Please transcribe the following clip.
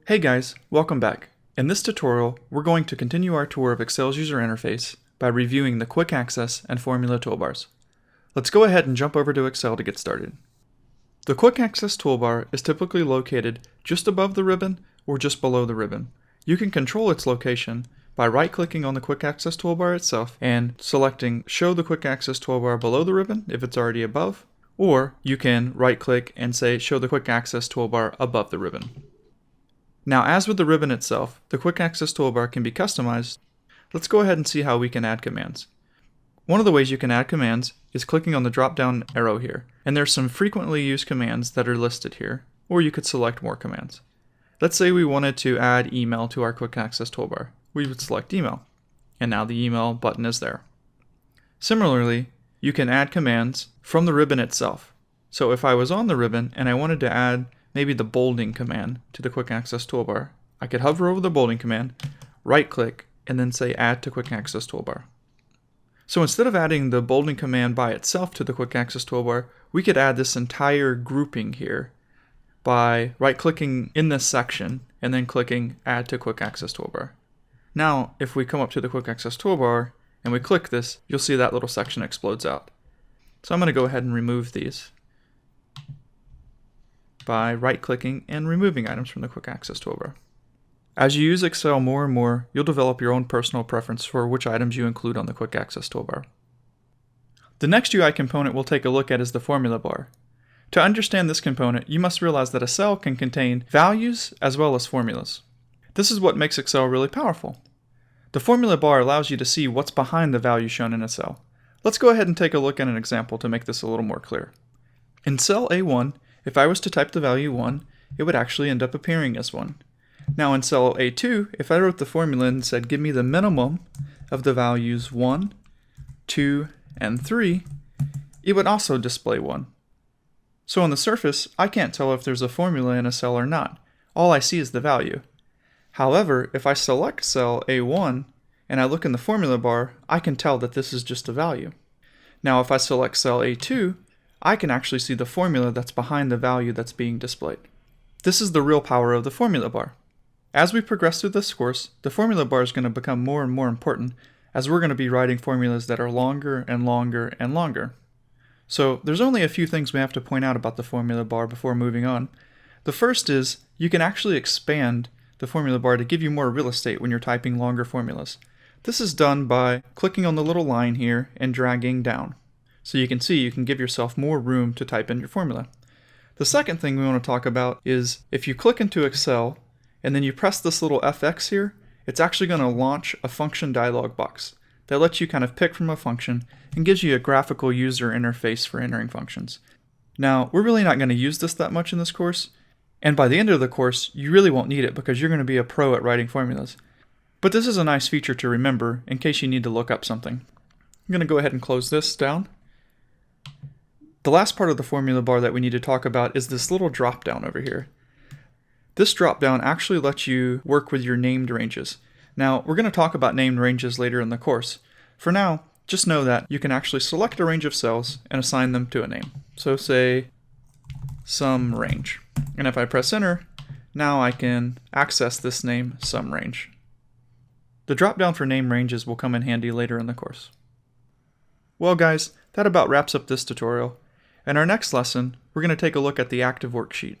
Hey guys, welcome back. In this tutorial, we're going to continue our tour of Excel's user interface by reviewing the Quick Access and Formula toolbars. Let's go ahead and jump over to Excel to get started. The Quick Access toolbar is typically located just above the ribbon or just below the ribbon. You can control its location by right-clicking on the Quick Access toolbar itself and selecting Show the Quick Access toolbar below the ribbon if it's already above, or you can right-click and say Show the Quick Access toolbar above the ribbon. Now, as with the ribbon itself, the Quick Access toolbar can be customized. Let's go ahead and see how we can add commands. One of the ways you can add commands is clicking on the drop-down arrow here, and there's some frequently used commands that are listed here, or you could select more commands. Let's say we wanted to add email to our Quick Access toolbar. We would select email, and now the email button is there. Similarly, you can add commands from the ribbon itself. So if I was on the ribbon and I wanted to add maybe the bolding command to the Quick Access toolbar, I could hover over the bolding command, right-click, and then say Add to Quick Access toolbar. So instead of adding the bolding command by itself to the Quick Access toolbar, we could add this entire grouping here by right-clicking in this section and then clicking Add to Quick Access toolbar. Now, if we come up to the Quick Access toolbar and we click this, you'll see that little section explodes out. So I'm going to go ahead and remove these by right-clicking and removing items from the Quick Access toolbar. As you use Excel more and more, you'll develop your own personal preference for which items you include on the Quick Access toolbar. The next UI component we'll take a look at is the formula bar. To understand this component, you must realize that a cell can contain values as well as formulas. This is what makes Excel really powerful. The formula bar allows you to see what's behind the value shown in a cell. Let's go ahead and take a look at an example to make this a little more clear. In cell A1, if I was to type the value 1, it would actually end up appearing as 1. Now in cell A2, if I wrote the formula and said give me the minimum of the values 1, 2, and 3, it would also display 1. So on the surface, I can't tell if there's a formula in a cell or not. All I see is the value. However, if I select cell A1 and I look in the formula bar, I can tell that this is just a value. Now if I select cell A2, I can actually see the formula that's behind the value that's being displayed. This is the real power of the formula bar. As we progress through this course, the formula bar is going to become more and more important as we're going to be writing formulas that are longer and longer and longer. So there's only a few things we have to point out about the formula bar before moving on. The first is you can actually expand the formula bar to give you more real estate when you're typing longer formulas. This is done by clicking on the little line here and dragging down. So you can see you can give yourself more room to type in your formula. The second thing we want to talk about is if you click into Excel and then you press this little FX here, it's actually going to launch a function dialog box that lets you kind of pick from a function and gives you a graphical user interface for entering functions. Now, we're really not going to use this that much in this course, and by the end of the course, you really won't need it because you're going to be a pro at writing formulas. But this is a nice feature to remember in case you need to look up something. I'm going to go ahead and close this down. The last part of the formula bar that we need to talk about is this little drop down over here. This drop down actually lets you work with your named ranges. Now, we're going to talk about named ranges later in the course. For now, just know that you can actually select a range of cells and assign them to a name. So say sum range. And if I press enter, now I can access this name sum range. The drop down for name ranges will come in handy later in the course. Well guys, that about wraps up this tutorial. In our next lesson, we're going to take a look at the active worksheet.